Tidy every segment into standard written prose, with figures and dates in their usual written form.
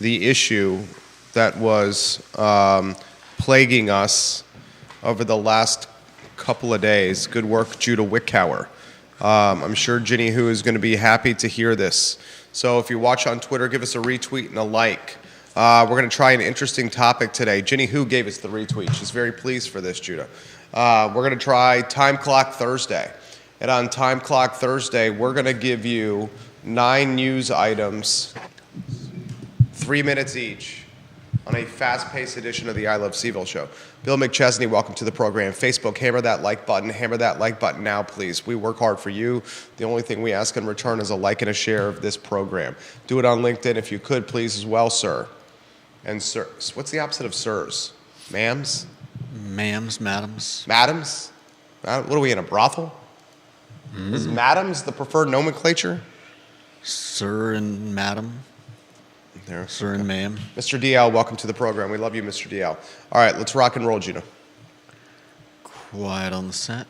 the issue that was plaguing us over the last couple of days. Good work, Judah Wickower. I'm sure Ginny Who is going to be happy to hear this. So if you watch on Twitter, give us a retweet and a like. We're going to try an interesting topic today. Ginny Who gave us the retweet. She's very pleased for this, Judah. We're going to try Time Clock Thursday. And on Time Clock Thursday, we're going to give you 9 news items, 3 minutes each, on a fast-paced edition of the I Love CVille show. Bill McChesney, welcome to the program. Facebook, hammer that like button. Hammer that like button now, please. We work hard for you. The only thing we ask in return is a like and a share of this program. Do it on LinkedIn if you could, please, as well, sir. And sir, what's the opposite of sirs? Ma'ams? Ma'ams, madams. Madams? What are we in, a brothel? Is madams the preferred nomenclature? Sir and madam. There. Sir and ma'am. Mr. DL, welcome to the program. We love you, Mr. DL. All right, let's rock and roll, Judah. Quiet on the set.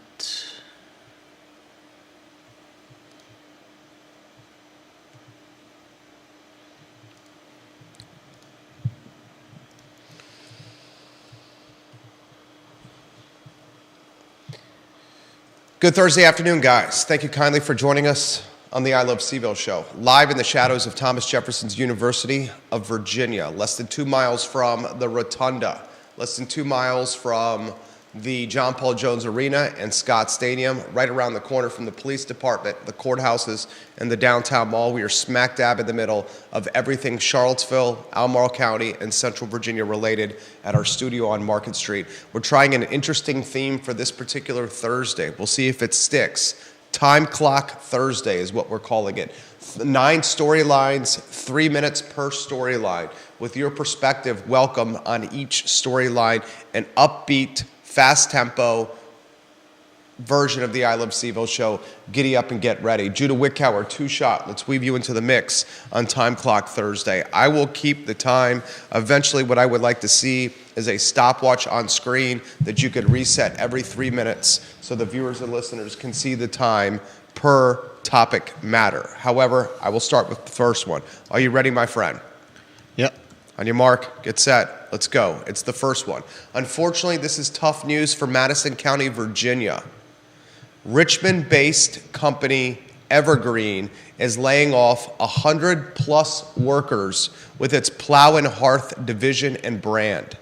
Good Thursday afternoon, guys. Thank you kindly for joining us on the I Love CVille show, live in the shadows of Thomas Jefferson's University of Virginia, less than 2 miles from the Rotunda, less than 2 miles from the John Paul Jones Arena and Scott Stadium, right around the corner from the police department, the courthouses, and the downtown mall. We are smack dab in the middle of everything Charlottesville, Albemarle County, and Central Virginia related at our studio on Market Street. We're trying an interesting theme for this particular Thursday. We'll see if it sticks. Time Clock Thursday is what we're calling it. 9 storylines, 3 minutes per storyline. With your perspective, welcome on each storyline, an upbeat, fast tempo version of the I Love CVille show. Giddy up and get ready. Judah Wickower, 2-shot. Let's weave you into the mix on Time Clock Thursday. I will keep the time. Eventually, what I would like to see is a stopwatch on screen that you could reset every 3 minutes so the viewers and listeners can see the time per topic matter. However, I will start with the first one. Are you ready, my friend? Yep. On your mark, get set, let's go. It's the first one. Unfortunately, this is tough news for Madison County, Virginia. Richmond-based company Evergreen is laying off 100-plus workers with its Plow and Hearth division and brand.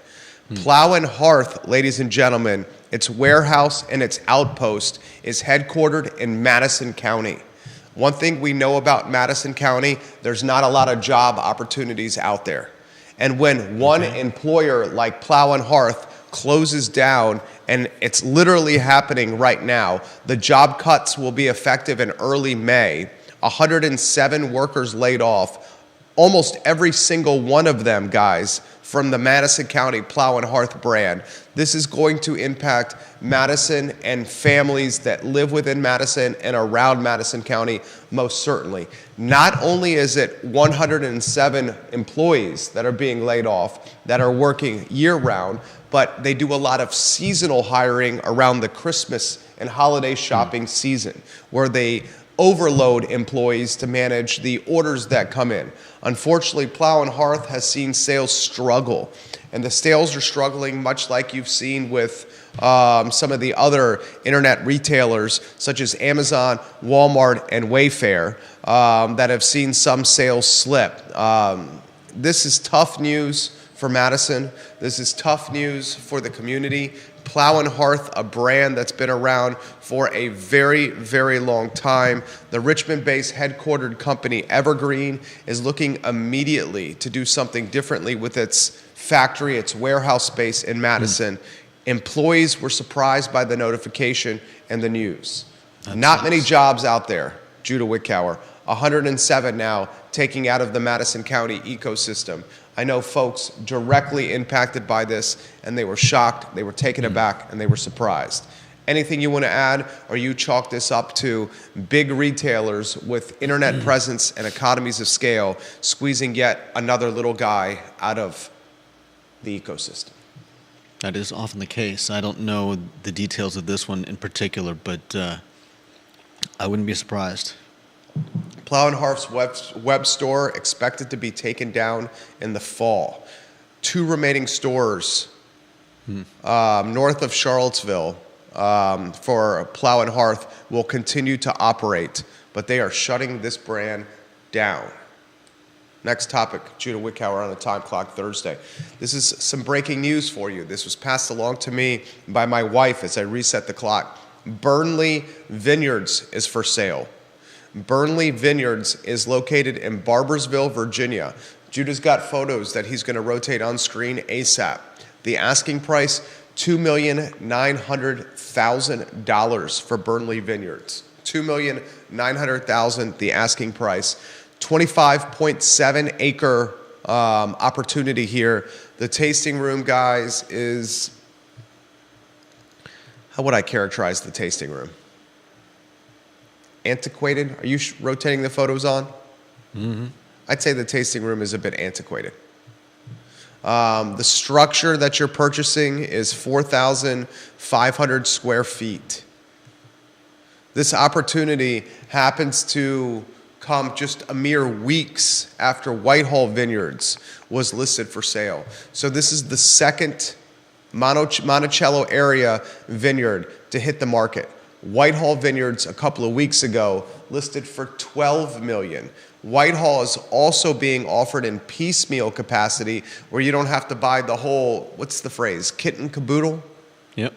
Plow and Hearth, ladies and gentlemen, its warehouse and its outpost is headquartered in Madison County. One thing we know about Madison County, there's not a lot of job opportunities out there. And when one employer like Plow and Hearth closes down, and it's literally happening right now, the job cuts will be effective in early May. 107 workers laid off, almost every single one of them, guys, from the Madison County Plow and Hearth brand. This is going to impact Madison and families that live within Madison and around Madison County, most certainly. Not only is it 107 employees that are being laid off that are working year-round, but they do a lot of seasonal hiring around the Christmas and holiday shopping season, where they overload employees to manage the orders that come in. Unfortunately, Plow and Hearth has seen sales struggle, and the sales are struggling much like you've seen with some of the other internet retailers such as Amazon, Walmart, and Wayfair that have seen some sales slip. This is tough news for Madison. This is tough news for the community. Plow and Hearth, a brand that's been around for a very, very long time. The Richmond-based headquartered company Evergreen is looking immediately to do something differently with its factory, its warehouse space in Madison. Employees were surprised by the notification and the news. Not many jobs out there, Judah Wickower. 107 now taking out of the Madison County ecosystem. I know folks directly impacted by this, and they were shocked, they were taken aback, and they were surprised. Anything you want to add, or you chalk this up to big retailers with internet presence and economies of scale squeezing yet another little guy out of the ecosystem? That is often the case. I don't know the details of this one in particular, but I wouldn't be surprised. Plow and Harf's web store expected to be taken down in the fall. 2 remaining stores north of Charlottesville for Plow and Hearth will continue to operate, but they are shutting this brand down. Next topic, Judah Wickower on the Time Clock Thursday. This is some breaking news for you. This was passed along to me by my wife as I reset the clock. Burnley Vineyards is for sale. Burnley Vineyards is located in Barboursville, Virginia. Judah's got photos that he's going to rotate on screen ASAP. The asking price, $2,900,000 for Burnley Vineyards. $2,900,000, the asking price. 25.7 acre opportunity here. The tasting room, guys, is, how would I characterize the tasting room? Antiquated? Are you rotating the photos on? Mm-hmm. I'd say the tasting room is a bit antiquated. The structure that you're purchasing is 4,500 square feet. This opportunity happens to come just a mere weeks after Whitehall Vineyards was listed for sale. So this is the second Monticello area vineyard to hit the market. Whitehall Vineyards a couple of weeks ago listed for $12 million. Whitehall is also being offered in piecemeal capacity where you don't have to buy the whole, what's the phrase, kit and caboodle? Yep.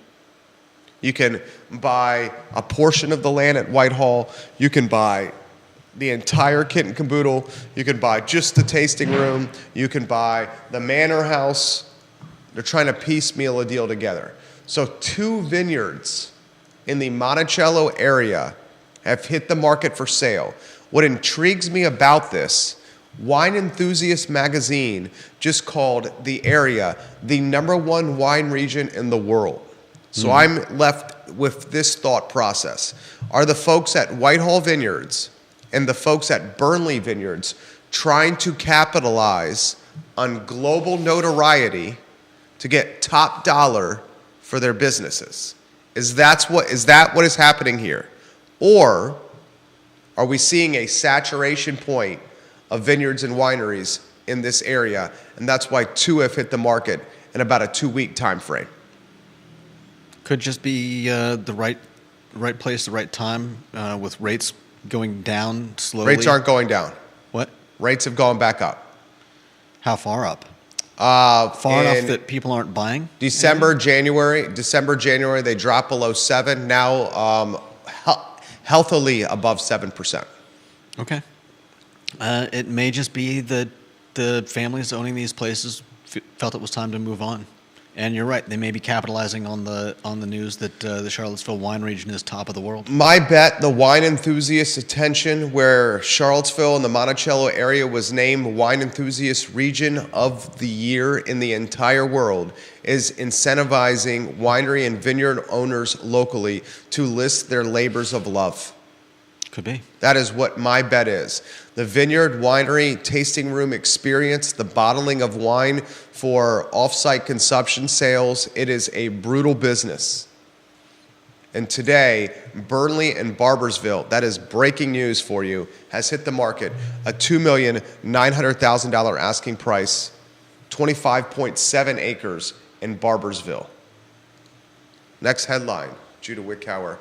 You can buy a portion of the land at Whitehall. You can buy the entire kit and caboodle. You can buy just the tasting room. You can buy the manor house. They're trying to piecemeal a deal together. So 2 vineyards in the Monticello area have hit the market for sale. What intrigues me about this, Wine Enthusiast magazine just called the area the #1 wine region in the world. So I'm left with this thought process. Are the folks at Whitehall Vineyards and the folks at Burnley Vineyards trying to capitalize on global notoriety to get top dollar for their businesses? Is that what is happening here? Or are we seeing a saturation point of vineyards and wineries in this area, and that's why 2 have hit the market in about a 2-week time frame? Could just be the right place, the right time, with rates going down slowly. Rates aren't going down. What? Rates have gone back up. How far up? Far enough in that people aren't buying? December, January, they drop below 7. Now, healthily above 7%. Okay. It may just be that the families owning these places felt it was time to move on. And you're right; they may be capitalizing on the news that the Charlottesville wine region is top of the world. My bet, the wine enthusiast attention, where Charlottesville and the Monticello area was named Wine Enthusiast Region of the Year in the entire world, is incentivizing winery and vineyard owners locally to list their labors of love. Could be. That is what my bet is. The vineyard, winery, tasting room experience, the bottling of wine for off-site consumption sales, it is a brutal business. And today, Burnley and Barboursville, that is breaking news for you, has hit the market. A $2,900,000 asking price, 25.7 acres in Barboursville. Next headline, Judah Wickower.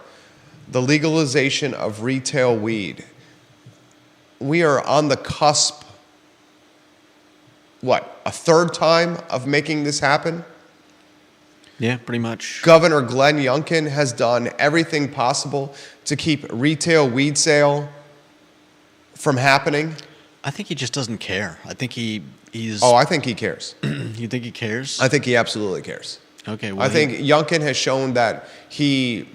The legalization of retail weed. We are on the cusp, a third time of making this happen? Yeah, pretty much. Governor Glenn Youngkin has done everything possible to keep retail weed sale from happening. I think he just doesn't care. I think he's... Oh, I think he cares. You think he cares? I think he absolutely cares. Okay, well... I think Youngkin has shown that he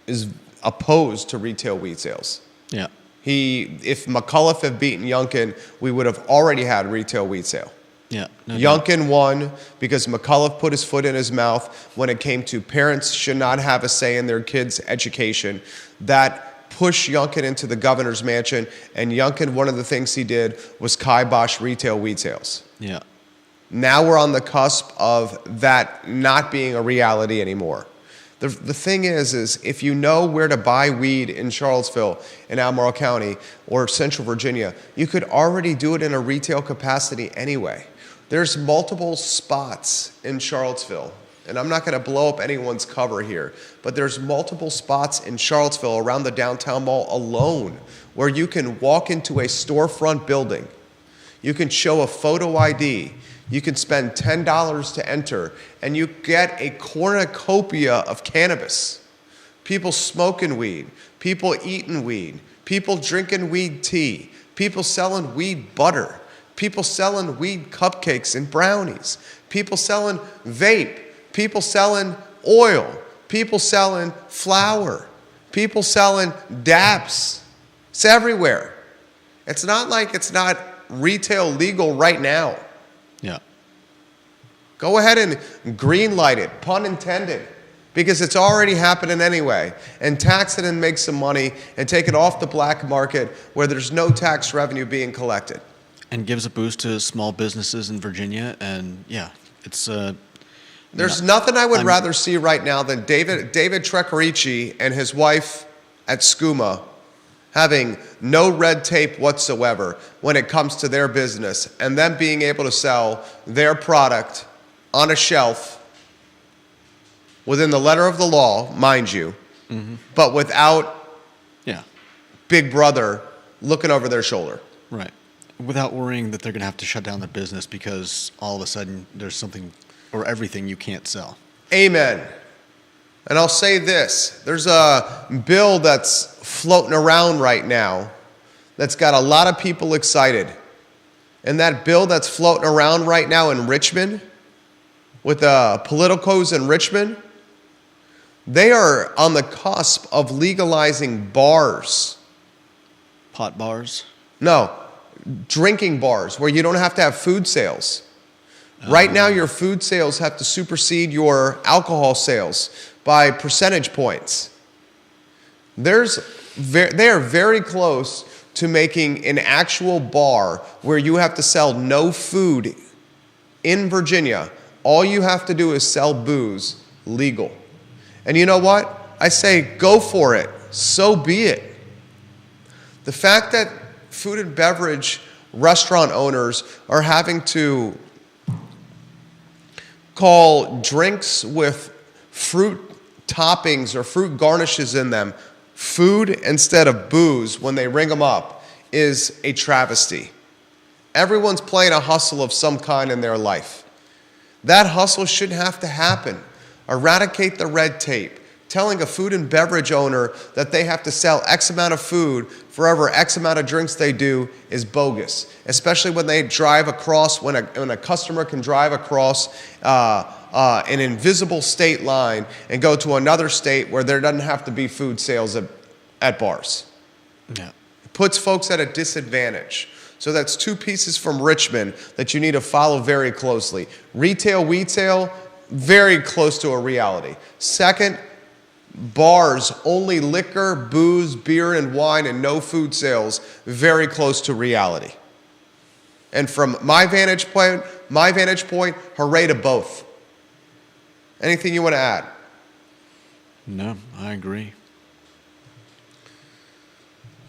is opposed to retail weed sales. Yeah. If McAuliffe had beaten Youngkin, we would have already had retail weed sale. Yeah. Youngkin won because McAuliffe put his foot in his mouth when it came to parents should not have a say in their kids' education. That pushed Youngkin into the governor's mansion, and Youngkin, one of the things he did was kibosh retail weed sales. Yeah. Now we're on the cusp of that not being a reality anymore. The thing is if you know where to buy weed in Charlottesville, in Albemarle County, or Central Virginia, you could already do it in a retail capacity anyway. There's multiple spots in Charlottesville, and I'm not going to blow up anyone's cover here, but there's multiple spots in Charlottesville around the downtown mall alone where you can walk into a storefront building. You can show a photo ID. You can spend $10 to enter, and you get a cornucopia of cannabis. People smoking weed, people eating weed, people drinking weed tea, people selling weed butter, people selling weed cupcakes and brownies, people selling vape, people selling oil, people selling flour, people selling dabs. It's everywhere. It's not like it's not retail legal right now. Yeah. Go ahead and green light it, pun intended, because it's already happening anyway. And tax it and make some money and take it off the black market where there's no tax revenue being collected. And gives a boost to small businesses in Virginia. And yeah, it's... There's nothing I would rather see right now than David Trecorici and his wife at SCUMA having no red tape whatsoever when it comes to their business, and them being able to sell their product on a shelf within the letter of the law, mind you, but without Big Brother looking over their shoulder. Right. Without worrying that they're going to have to shut down their business because all of a sudden there's something or everything you can't sell. Amen. And I'll say this, there's a bill that's floating around right now that's got a lot of people excited. And that bill that's floating around right now in Richmond, with the politicos in Richmond, they are on the cusp of legalizing bars. Pot bars? No, drinking bars where you don't have to have food sales. Right now, your food sales have to supersede your alcohol sales by percentage points. They are very close to making an actual bar where you have to sell no food in Virginia. All you have to do is sell booze legal. And you know what? I say go for it. So be it. The fact that food and beverage restaurant owners are having to call drinks with fruit toppings or fruit garnishes in them food instead of booze when they ring them up is a travesty. Everyone's playing a hustle of some kind in their life. That hustle shouldn't have to happen. Eradicate the red tape. Telling a food and beverage owner that they have to sell X amount of food for every X amount of drinks they do is bogus, especially when they drive across, when a customer can drive across an invisible state line and go to another state where there doesn't have to be food sales at bars. Yeah. It puts folks at a disadvantage. So that's two pieces from Richmond that you need to follow very closely. Retail, very close to a reality. Second, bars, only liquor, booze, beer, and wine, and no food sales, very close to reality. And from my vantage point, hooray to both. Anything you want to add? No, I agree.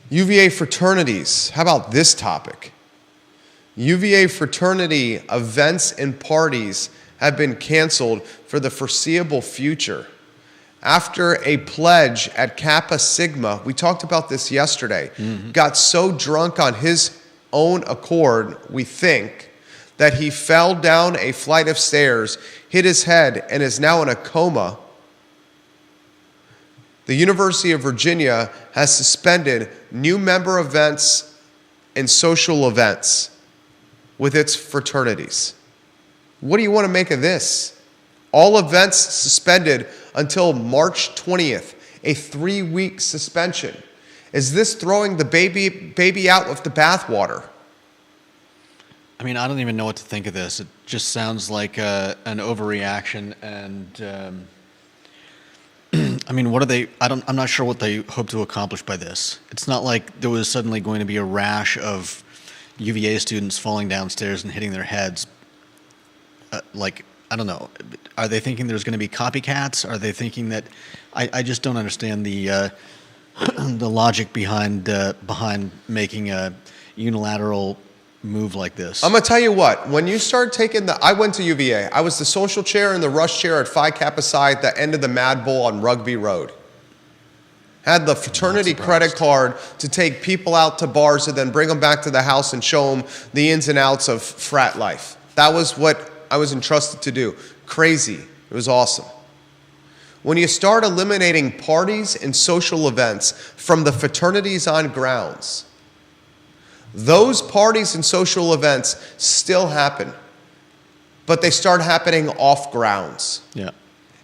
UVA fraternities. How about this topic? UVA fraternity events and parties have been canceled for the foreseeable future. After a pledge at Kappa Sigma, we talked about this yesterday, got so drunk on his own accord, we think, that he fell down a flight of stairs, hit his head, and is now in a coma. The University of Virginia has suspended new member events and social events with its fraternities. What do you want to make of this? All events suspended until March 20th, a 3-week suspension. Is this throwing the baby out with the bathwater? I mean, I don't even know what to think of this. It just sounds like an overreaction, and I mean, what are they? I'm not sure what they hope to accomplish by this. It's not like there was suddenly going to be a rash of UVA students falling downstairs and hitting their heads, like I don't know. Are they thinking there's going to be copycats? Are they thinking that? I just don't understand the the logic behind making a unilateral move like this. I'm going to tell you what, when you start taking I went to UVA. I was the social chair and the rush chair at Phi Kappa Psi at the end of the Mad Bull on Rugby Road. Had the fraternity credit card to take people out to bars and then bring them back to the house and show them the ins and outs of frat life. That was what I was entrusted to do. Crazy. It was awesome. When you start eliminating parties and social events from the fraternities on grounds, those parties and social events still happen, but they start happening off grounds. Yeah.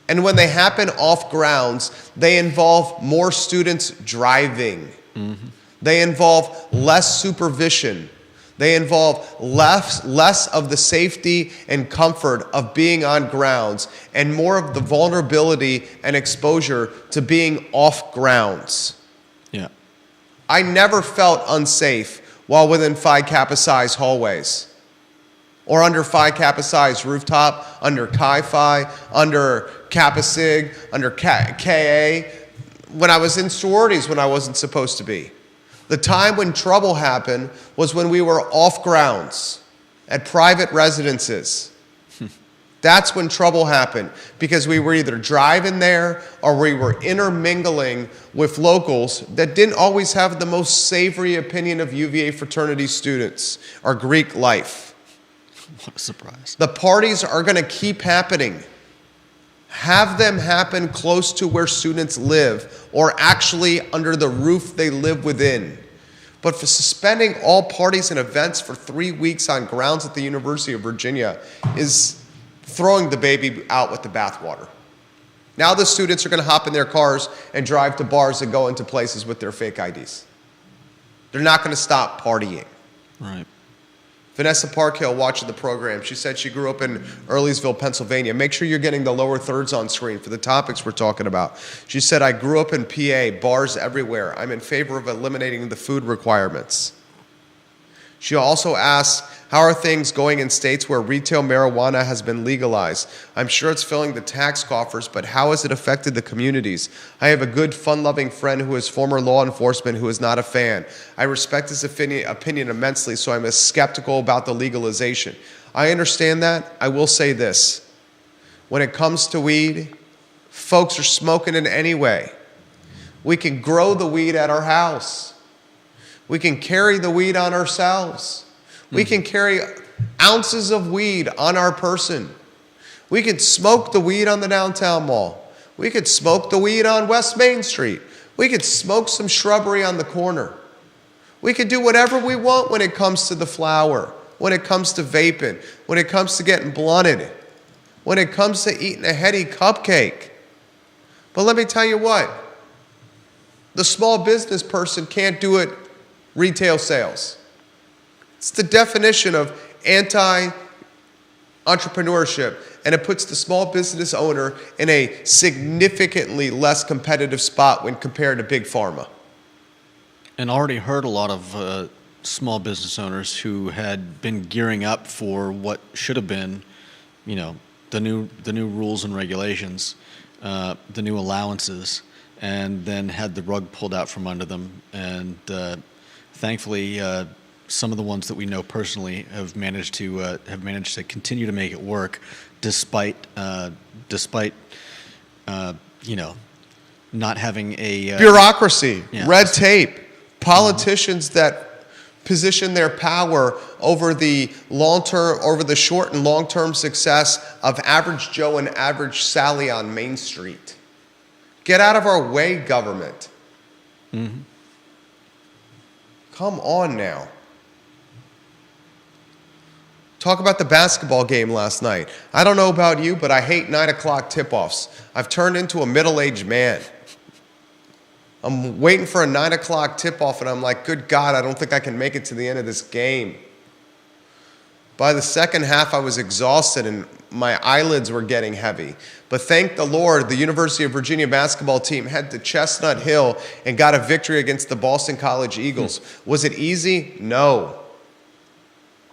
And when they happen off grounds, they involve more students driving. Mm-hmm. They involve less supervision. They involve less of the safety and comfort of being on grounds and more of the vulnerability and exposure to being off grounds. Yeah. I never felt unsafe while within Phi Kappa Psi's hallways, or under Phi Kappa Psi's rooftop, under Chi Phi, under Kappa Sig, under KA, when I was in sororities when I wasn't supposed to be. The time when trouble happened was when we were off grounds at private residences. That's when trouble happened, because we were either driving there or we were intermingling with locals that didn't always have the most savory opinion of UVA fraternity students or Greek life. What a surprise. The parties are going to keep happening. Have them happen close to where students live or actually under the roof they live within. But for suspending all parties and events for 3 weeks on grounds at the University of Virginia is throwing the baby out with the bathwater. Now the students are going to hop in their cars and drive to bars and go into places with their fake IDs. They're not going to stop partying. Right. Vanessa Parkhill watching the program, she said she grew up in Earlysville, Pennsylvania. Make sure you're getting the lower thirds on screen for the topics we're talking about. She said, I grew up in PA, bars everywhere. I'm in favor of eliminating the food requirements. She also asked, how are things going in states where retail marijuana has been legalized? I'm sure it's filling the tax coffers, but how has it affected the communities? I have a good, fun-loving friend who is former law enforcement who is not a fan. I respect his opinion immensely, so I'm skeptical about the legalization. I understand that. I will say this. When it comes to weed, folks are smoking it anyway. We can grow the weed at our house. We can carry the weed on ourselves. We can carry ounces of weed on our person. We could smoke the weed on the downtown mall. We could smoke the weed on West Main Street. We could smoke some shrubbery on the corner. We could do whatever we want when it comes to the flower, when it comes to vaping, when it comes to getting blunted, when it comes to eating a heady cupcake. But let me tell you what, the small business person can't do it retail sales. It's the definition of anti-entrepreneurship, and it puts the small business owner in a significantly less competitive spot when compared to big pharma. And already heard a lot of small business owners who had been gearing up for what should have been, you know, the new rules and regulations, the new allowances, and then had the rug pulled out from under them. And thankfully, some of the ones that we know personally have managed to continue to make it work, despite you know, not having a bureaucracy, yeah. red tape, politicians that position their power over the long-term, over the short and long-term success of average Joe and average Sally on Main Street. Get out of our way, government. Mm-hmm. Come on now. Talk about the basketball game last night. I don't know about you, but I hate 9 o'clock tip-offs. I've turned into a middle-aged man. I'm waiting for a 9 o'clock tip-off, and I'm like, good God, I don't think I can make it to the end of this game. By the second half, I was exhausted, and my eyelids were getting heavy. But thank the Lord, the University of Virginia basketball team headed to Chestnut Hill and got a victory against the Boston College Eagles. Was it easy? No.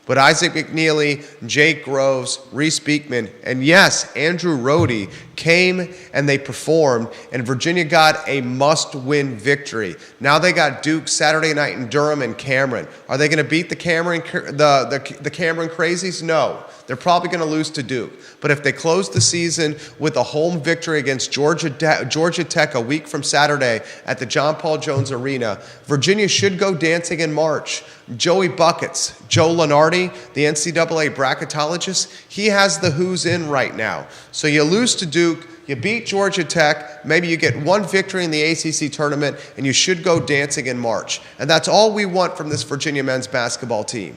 But Isaac McNeely, Jake Groves, Reese Beekman, and yes, Andrew Rohde came and they performed, and Virginia got a must-win victory. Now they got Duke Saturday night in Durham and Cameron. Are they going to beat the Cameron Crazies? No. They're probably going to lose to Duke. But if they close the season with a home victory against Georgia Tech a week from Saturday at the John Paul Jones Arena, Virginia should go dancing in March. Joey Buckets, Joe Lunardi, the NCAA bracketologist, he has the who's in right now. So you lose to Duke, you beat Georgia Tech, maybe you get one victory in the ACC tournament, and you should go dancing in March. And that's all we want from this Virginia men's basketball team.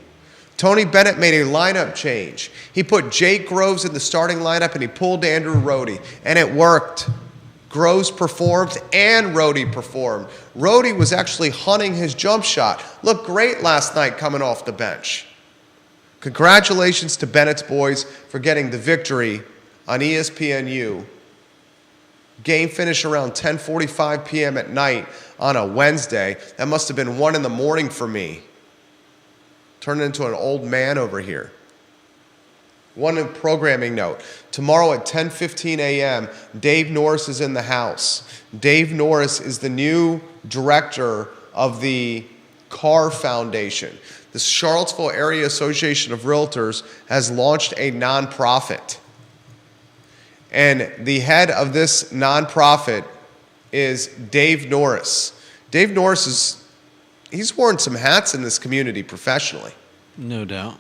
Tony Bennett made a lineup change. He put Jake Groves in the starting lineup and he pulled Andrew Rohde, and it worked. Groves performed and Rohde performed. Rohde was actually hunting his jump shot. Looked great last night coming off the bench. Congratulations to Bennett's boys for getting the victory on ESPNU. Game finished around 10:45 p.m. at night on a Wednesday. That must have been 1 in the morning for me. Turning into an old man over here. One programming note. Tomorrow at 10:15 a.m., Dave Norris is in the house. Dave Norris is the new director of the Carr Foundation. The Charlottesville Area Association of Realtors has launched a nonprofit. And the head of this nonprofit is Dave Norris. Dave Norris he's worn some hats in this community professionally. No doubt.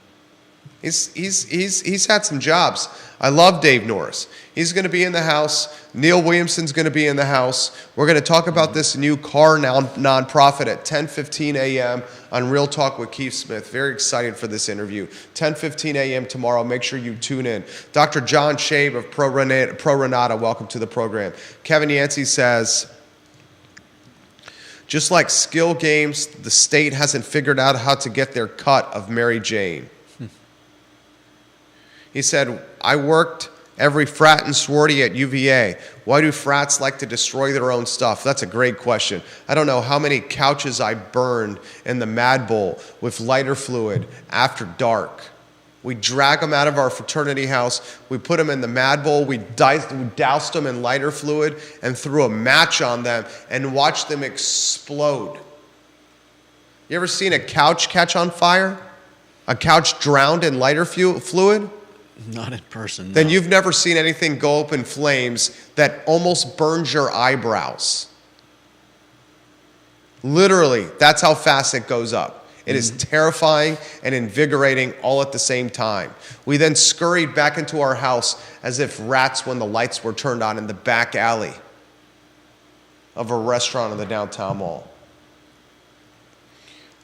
He's had some jobs. I love Dave Norris. He's going to be in the house. Neil Williamson's going to be in the house. We're going to talk about this new Carr nonprofit at 10:15 a.m. on Real Talk with Keith Smith. Very excited for this interview. 10:15 a.m. tomorrow. Make sure you tune in. Dr. John Shabe of Pro Renata, welcome to the program. Kevin Yancey says, just like skill games, the state hasn't figured out how to get their cut of Mary Jane. He said, I worked every frat and sorority at UVA. Why do frats like to destroy their own stuff? That's a great question. I don't know how many couches I burned in the Mad Bowl with lighter fluid after dark. We drag them out of our fraternity house. We put them in the Mad Bowl. We doused them in lighter fluid and threw a match on them and watched them explode. You ever seen a couch catch on fire? A couch drowned in lighter fluid? Not in person. Then no. you've never seen anything go up in flames that almost burns your eyebrows. Literally, that's how fast it goes up. It is terrifying and invigorating all at the same time. We then scurried back into our house as if rats when the lights were turned on in the back alley of a restaurant in the downtown mall.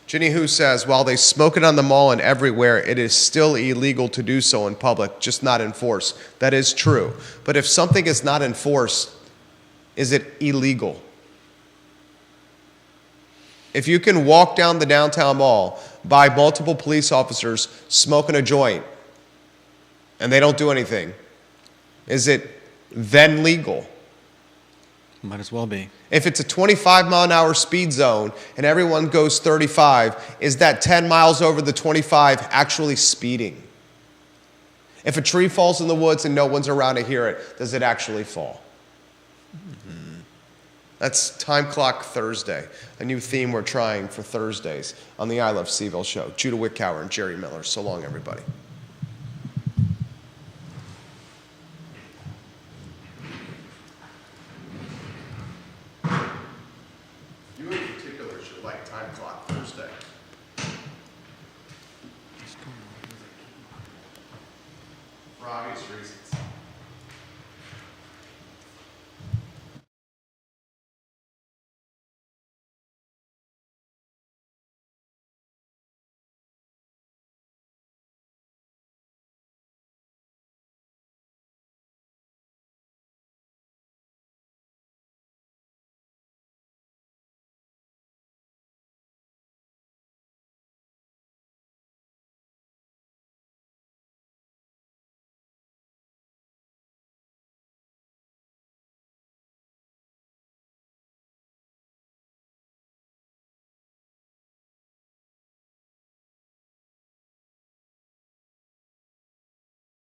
Ginny Hu says, while they smoke it on the mall and everywhere, it is still illegal to do so in public, just not enforced. That is true. But if something is not enforced, is it illegal? If you can walk down the downtown mall by multiple police officers smoking a joint and they don't do anything, is it then legal? Might as well be. If it's a 25-mile-an-hour speed zone and everyone goes 35, is that 10 miles over the 25 actually speeding? If a tree falls in the woods and no one's around to hear it, does it actually fall? That's Time Clock Thursday, a new theme we're trying for Thursdays on the I Love Seville show. Judah Wickower and Jerry Miller. So long, everybody. You in particular should like Time Clock Thursday. For obvious reasons.